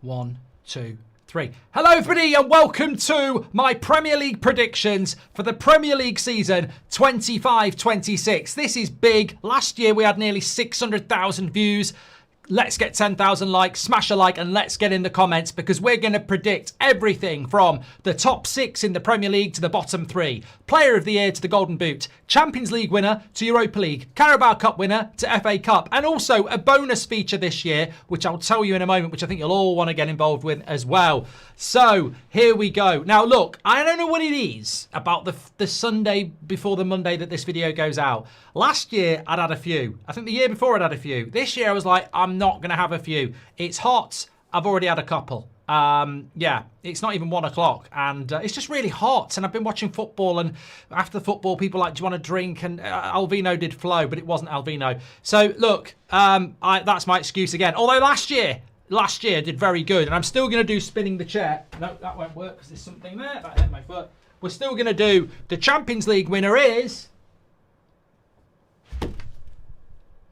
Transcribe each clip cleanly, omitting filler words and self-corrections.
1, 2, 3. Hello everybody and welcome to my Premier League predictions for the Premier League season 25-26. This is big. Last year we had nearly 600,000 views. Let's get 10,000 likes, smash a like and let's get in the comments because we're going to predict everything from the top 6 in the Premier League to the bottom 3. Player of the Year to the Golden Boot, Champions League winner to Europa League, Carabao Cup winner to FA Cup, and also a bonus feature this year, which I'll tell you in a moment, which I think you'll all want to get involved with as well. So here we go. Now look, I don't know what it is about the Sunday before the Monday that this video goes out. Last year I'd had a few. I think the year before I'd had a few. This year I was like, I'm not going to have a few. It's hot. I've already had a couple. Yeah, it's not even 1 o'clock and it's just really hot. And I've been watching football and after the football, people like, do you want a drink? And Alvino did flow, but it wasn't Alvino. So look, that's my excuse again. Although last year did very good. And I'm still going to do spinning the chair. No, that won't work because there's something there. That hit my foot. We're still going to do the Champions League winner is...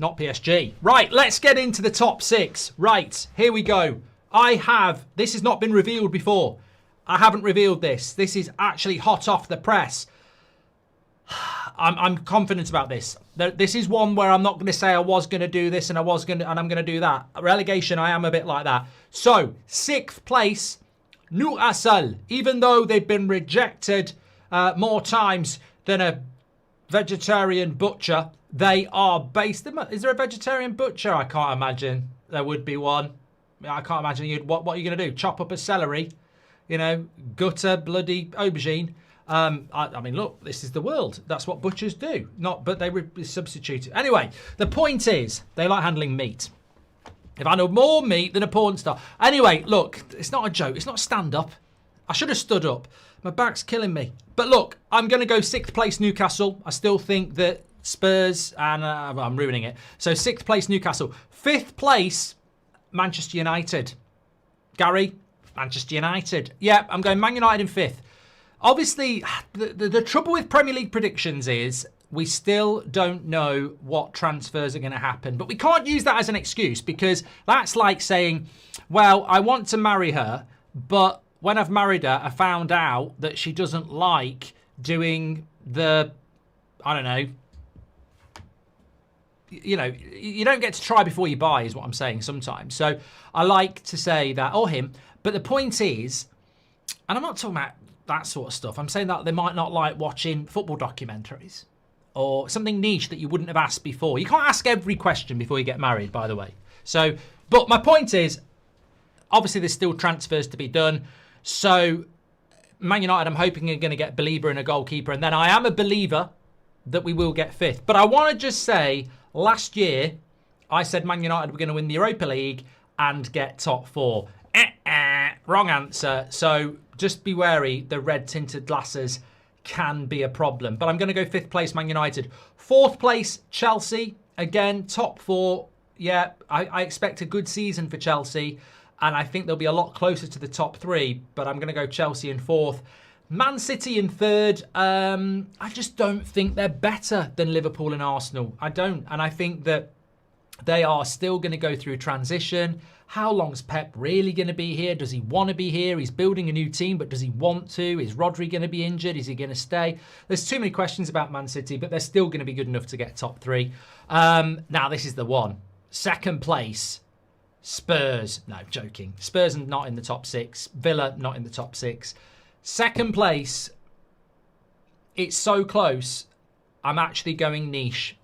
not PSG. Right, let's get into the top 6. Right, here we go. This has not been revealed before. I haven't revealed this. This is actually hot off the press. I'm confident about this. This is one where I'm not going to say I was going to do this and I'm going to do that. Relegation, I am a bit like that. So, 6th place, Newcastle. Even though they've been rejected more times than a vegetarian butcher, they are based... Is there a vegetarian butcher? I can't imagine there would be one. I can't imagine what are you going to do? Chop up a celery? You know, gutter bloody aubergine. I mean, look, this is the world. That's what butchers do. But they substitute it. Anyway, the point is, they like handling meat. If I know more meat than a porn star. Anyway, look, it's not a joke. It's not stand-up. I should have stood up. My back's killing me. But look, I'm going to go 6th place Newcastle. I still think that Spurs, and I'm ruining it. So 6th place Newcastle. 5th place Manchester United. Gary, Manchester United. Yeah, I'm going Man United in 5th. Obviously, the trouble with Premier League predictions is we still don't know what transfers are going to happen. But we can't use that as an excuse because that's like saying, well, I want to marry her, but when I've married her, I found out that she doesn't like doing the, I don't know, you know, you don't get to try before you buy is what I'm saying sometimes. So I like to say that, or him. But the point is, and I'm not talking about that sort of stuff. I'm saying that they might not like watching football documentaries or something niche that you wouldn't have asked before. You can't ask every question before you get married, by the way. So, but my point is, obviously there's still transfers to be done. So Man United, I'm hoping are going to get Belieber and a goalkeeper. And then I am a believer that we will get 5th. But I want to just say, last year, I said Man United were going to win the Europa League and get top 4. Wrong answer. So just be wary. The red-tinted glasses can be a problem. But I'm going to go 5th place Man United. 4th place Chelsea. Again, top 4. Yeah, I expect a good season for Chelsea. And I think they'll be a lot closer to the top 3. But I'm going to go Chelsea in 4th. Man City in 3rd. I just don't think they're better than Liverpool and Arsenal. I don't. And I think that they are still going to go through a transition. How long's Pep really going to be here? Does he want to be here? He's building a new team, but does he want to? Is Rodri going to be injured? Is he going to stay? There's too many questions about Man City, but they're still going to be good enough to get top 3. Now, this is the one. 2nd place, Spurs. No, joking. Spurs are not in the top 6. Villa, not in the top 6. 2nd place, it's so close. I'm actually going niche.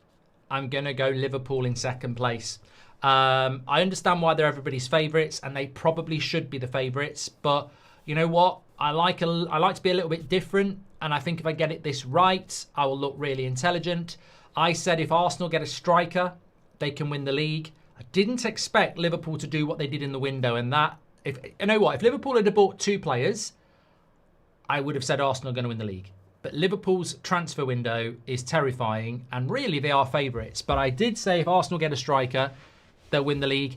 I'm going to go Liverpool in 2nd place. I understand why they're everybody's favourites, and they probably should be the favourites. But you know what? I like to be a little bit different, and I think if I get it this right, I will look really intelligent. I said if Arsenal get a striker, they can win the league. I didn't expect Liverpool to do what they did in the window, and that, if you know what, if Liverpool had bought 2 players, I would have said Arsenal are going to win the league. But Liverpool's transfer window is terrifying, and really they are favourites. But I did say if Arsenal get a striker, they'll win the league.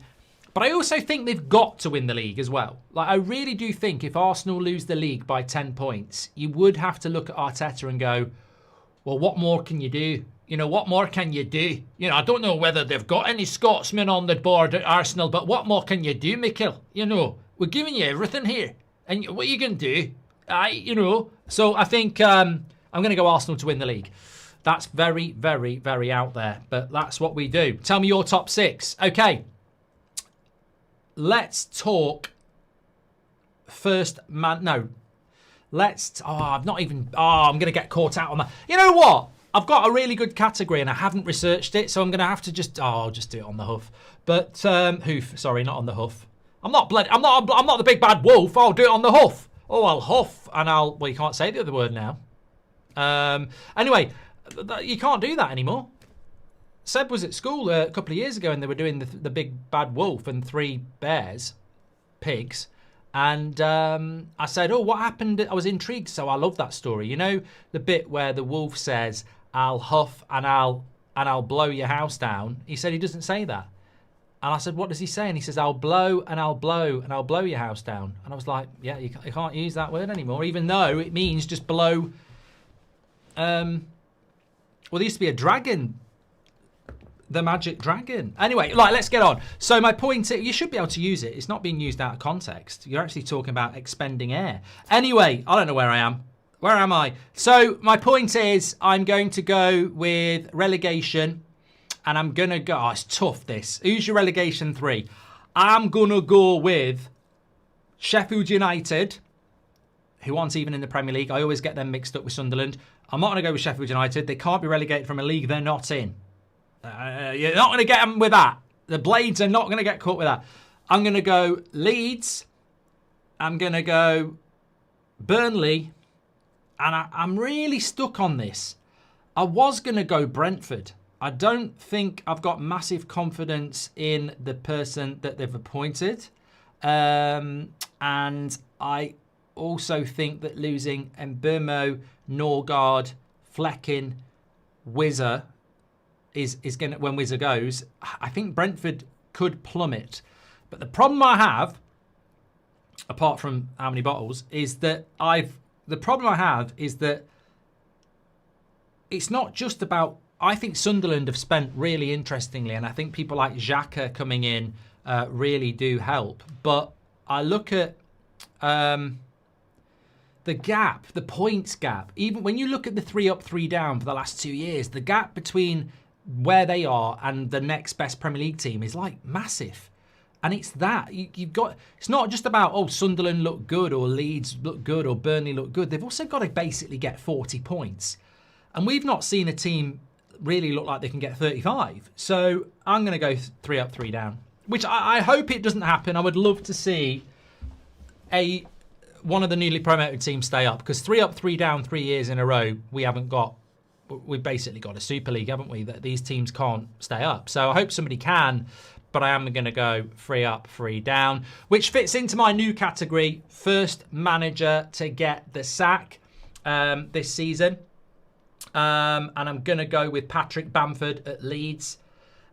But I also think they've got to win the league as well. Like, I really do think if Arsenal lose the league by 10 points, you would have to look at Arteta and go, well, what more can you do? You know, what more can you do? You know, I don't know whether they've got any Scotsmen on the board at Arsenal, but what more can you do, Mikel? You know, we're giving you everything here. And what are you going to do? So I think I'm going to go Arsenal to win the league. That's very, very, very out there. But that's what we do. Tell me your top 6. Okay. Let's talk first man. No. I'm going to get caught out on that. You know what? I've got a really good category and I haven't researched it. So I'm going to have to I'll just do it on the hoof. But, hoof. Sorry, not on the hoof. I'm not the big bad wolf. I'll do it on the hoof. Oh, I'll huff and well, you can't say the other word now. Anyway, you can't do that anymore. Seb was at school a couple of years ago and they were doing the big bad wolf and 3 pigs. And I said, oh, what happened? I was intrigued. So I love that story. You know, the bit where the wolf says, I'll huff and I'll blow your house down. He said he doesn't say that. And I said, what does he say? And he says, I'll blow and I'll blow and I'll blow your house down. And I was like, yeah, you can't use that word anymore, even though it means just blow. Well, there used to be a dragon, the magic dragon. Anyway, let's get on. So my point is, you should be able to use it. It's not being used out of context. You're actually talking about expending air. Anyway, I don't know where I am. Where am I? So my point is, I'm going to go with relegation. And I'm going to go... Oh, it's tough, this. Who's your relegation 3? I'm going to go with Sheffield United, who aren't even in the Premier League. I always get them mixed up with Sunderland. I'm not going to go with Sheffield United. They can't be relegated from a league they're not in. You're not going to get them with that. The Blades are not going to get caught with that. I'm going to go Leeds. I'm going to go Burnley. And I'm really stuck on this. I was going to go Brentford. I don't think I've got massive confidence in the person that they've appointed. And I also think that losing Mbeumo, Norgard, Fleckin, Wizzer is going to, when Wizzer goes, I think Brentford could plummet. But the problem I have, apart from how many bottles, is that it's not just about... I think Sunderland have spent really interestingly, and I think people like Xhaka coming in really do help. But I look at the gap, the points gap. Even when you look at the 3 up, 3 down for the last 2 years, the gap between where they are and the next best Premier League team is massive. And it's that. You've got... It's not just about, Sunderland look good or Leeds look good or Burnley look good. They've also got to basically get 40 points. And we've not seen a team really look like they can get 35. So I'm going to go 3 up, 3 down, which I hope it doesn't happen. I would love to see one of the newly promoted teams stay up, because 3 up, 3 down 3 years in a row, we've basically got a Super League, haven't we? That these teams can't stay up. So I hope somebody can, but I am going to go 3 up, 3 down, which fits into my new category, first manager to get the sack this season. And I'm going to go with Patrick Bamford at Leeds.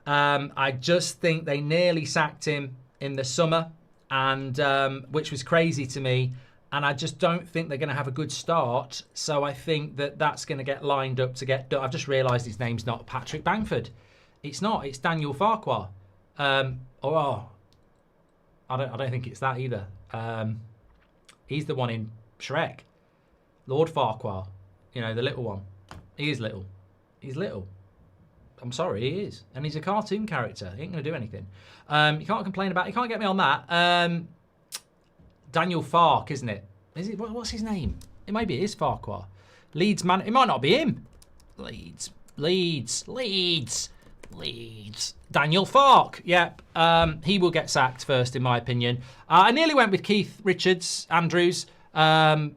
I just think they nearly sacked him in the summer, and which was crazy to me. And I just don't think they're going to have a good start. So I think that's going to get lined up to get done. I've just realised his name's not Patrick Bamford. It's not. It's Daniel Farquhar. I don't think it's that either. He's the one in Shrek. Lord Farquhar. You know, the little one. He is little. He's little. I'm sorry, he is. And he's a cartoon character. He ain't going to do anything. You can't complain about... You can't get me on that. Daniel Fark, isn't it? Is it? What's his name? Maybe it is Farquhar. Leeds man... It might not be him. Leeds. Daniel Fark. Yep. He will get sacked first, in my opinion. I nearly went with Keith Andrews. But...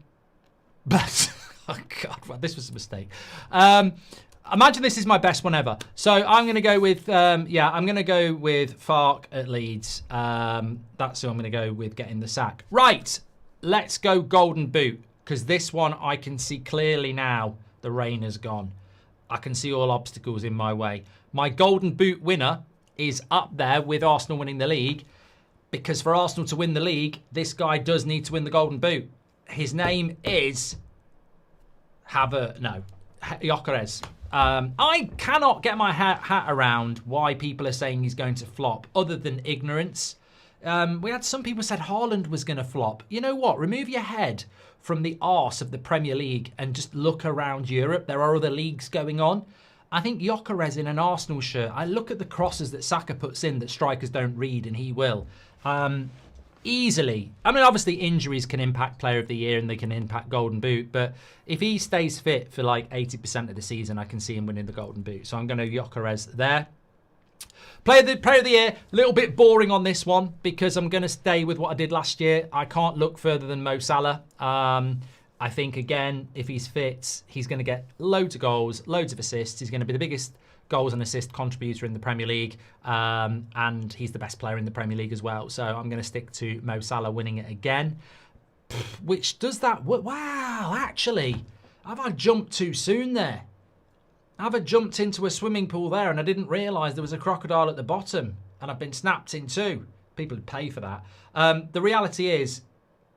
Oh, God, well, this was a mistake. Imagine this is my best one ever. So I'm going to go with, I'm going to go with Fark at Leeds. That's who I'm going to go with getting the sack. Right, let's go Golden Boot, because this one I can see clearly now the rain has gone. I can see all obstacles in my way. My Golden Boot winner is up there with Arsenal winning the league, because for Arsenal to win the league, this guy does need to win the Golden Boot. His name is... Gyökeres. I cannot get my hat around why people are saying he's going to flop, other than ignorance. We had some people said Haaland was going to flop. You know what? Remove your head from the arse of the Premier League and just look around Europe. There are other leagues going on. I think Gyökeres in an Arsenal shirt. I look at the crosses that Saka puts in that strikers don't read, and he will. Easily. I mean, obviously injuries can impact Player of the Year and they can impact Golden Boot, but if he stays fit for like 80% of the season, I can see him winning the Golden Boot. So I'm going to Gyökeres there. Player of the Year, a little bit boring on this one because I'm going to stay with what I did last year. I can't look further than Mo Salah. I think, again, if he's fit, he's going to get loads of goals, loads of assists. He's going to be the biggest goals and assist contributor in the Premier League, and he's the best player in the Premier League as well. So I'm going to stick to Mo Salah winning it again. Which does that... Wow, actually, have I jumped too soon there? Have I jumped into a swimming pool there and I didn't realise there was a crocodile at the bottom and I've been snapped in two? People would pay for that. The reality is,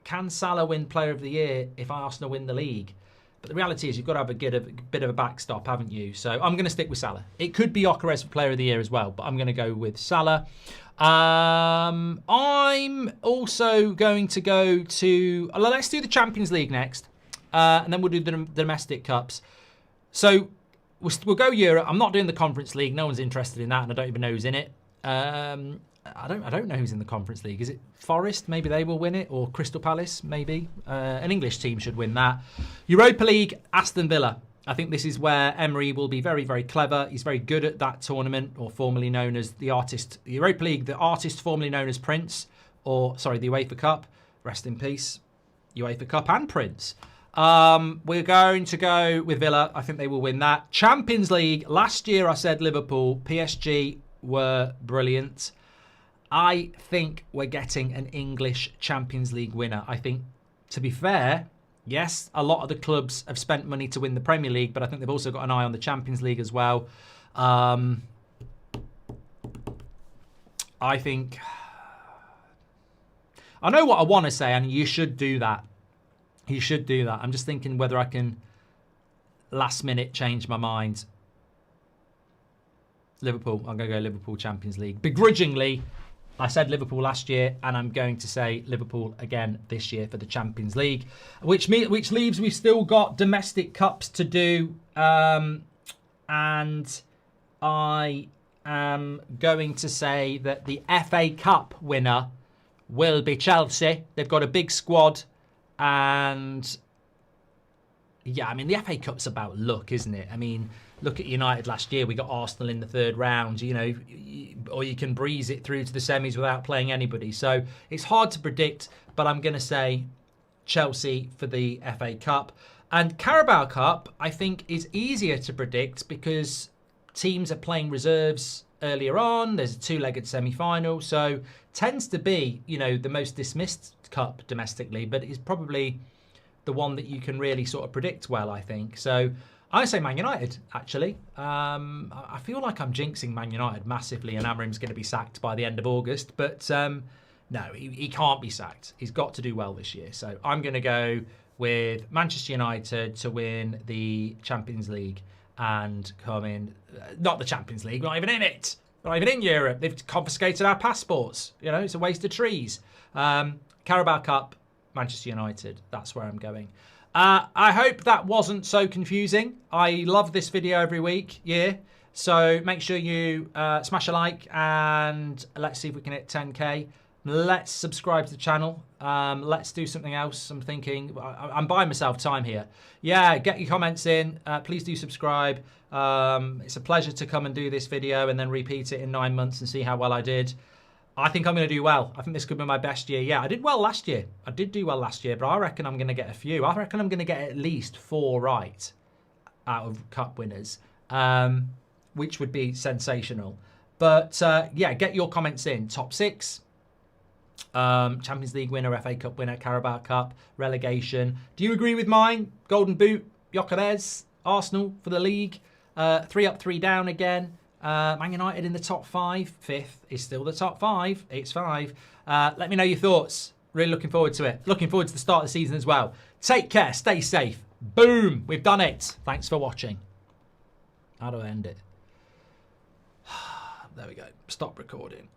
can Salah win Player of the Year if Arsenal win the league? But the reality is you've got to have a bit of a backstop, haven't you? So I'm going to stick with Salah. It could be Gyökeres for Player of the Year as well, but I'm going to go with Salah. I'm also going to go to... Let's do the Champions League next, and then we'll do the domestic cups. So we'll go Europe. I'm not doing the Conference League. No one's interested in that, and I don't even know who's in it. I don't know who's in the Conference League. Is it Forest? Maybe they will win it, or Crystal Palace. Maybe an English team should win that. Europa League, Aston Villa. I think this is where Emery will be very, very clever. He's very good at that tournament, or formerly known as the Europa League, the artist formerly known as Prince, or sorry, the UEFA Cup. Rest in peace, UEFA Cup and Prince. We're going to go with Villa. I think they will win that. Champions League. Last year I said Liverpool. PSG were brilliant. I think we're getting an English Champions League winner. I think, to be fair, yes, a lot of the clubs have spent money to win the Premier League, but I think they've also got an eye on the Champions League as well. I think... I know what I want to say, and you should do that. You should do that. I'm just thinking whether I can last minute change my mind. Liverpool. I'm going to go Liverpool Champions League. Begrudgingly, I said Liverpool last year, and I'm going to say Liverpool again this year for the Champions League, which leaves we've still got domestic cups to do, and I am going to say that the FA Cup winner will be Chelsea. They've got a big squad, and yeah, I mean, the FA Cup's about luck, isn't it? I mean, look at United last year. We got Arsenal in the third round, you know, or you can breeze it through to the semis without playing anybody. So it's hard to predict, but I'm going to say Chelsea for the FA Cup. And Carabao Cup, I think, is easier to predict because teams are playing reserves earlier on. There's a two-legged semi-final. So tends to be, you know, the most dismissed cup domestically, but it's probably the one that you can really sort of predict well, I think. So I say Man United, actually. I feel like I'm jinxing Man United massively, and Amorim's going to be sacked by the end of August. But no, he can't be sacked. He's got to do well this year. So I'm going to go with Manchester United to win the Champions League and come in... not the Champions League, we're not even in it. We're not even in Europe. They've confiscated our passports. You know, it's a waste of trees. Carabao Cup, Manchester United. That's where I'm going. I hope that wasn't so confusing. I love this video every week, yeah. So make sure you smash a like, and let's see if we can hit 10k. Let's subscribe to the channel. Let's do something else. I'm thinking, I'm buying myself time here. Yeah, get your comments in. Please do subscribe. It's a pleasure to come and do this video and then repeat it in 9 months and see how well I did. I think I'm going to do well. I think this could be my best year. Yeah, I did well last year. I did do well last year, but I reckon I'm going to get a few. I reckon I'm going to get at least 4 right out of cup winners, which would be sensational. But yeah, get your comments in. Top 6, Champions League winner, FA Cup winner, Carabao Cup, relegation. Do you agree with mine? Golden Boot, Gyökeres, Arsenal for the league. 3 up, 3 down again. Man United in the top 5. 5th is still the top 5. It's 5. Let me know your thoughts. Really looking forward to it. Looking forward to the start of the season as well. Take care. Stay safe. Boom. We've done it. Thanks for watching. How do I end it? There we go. Stop recording.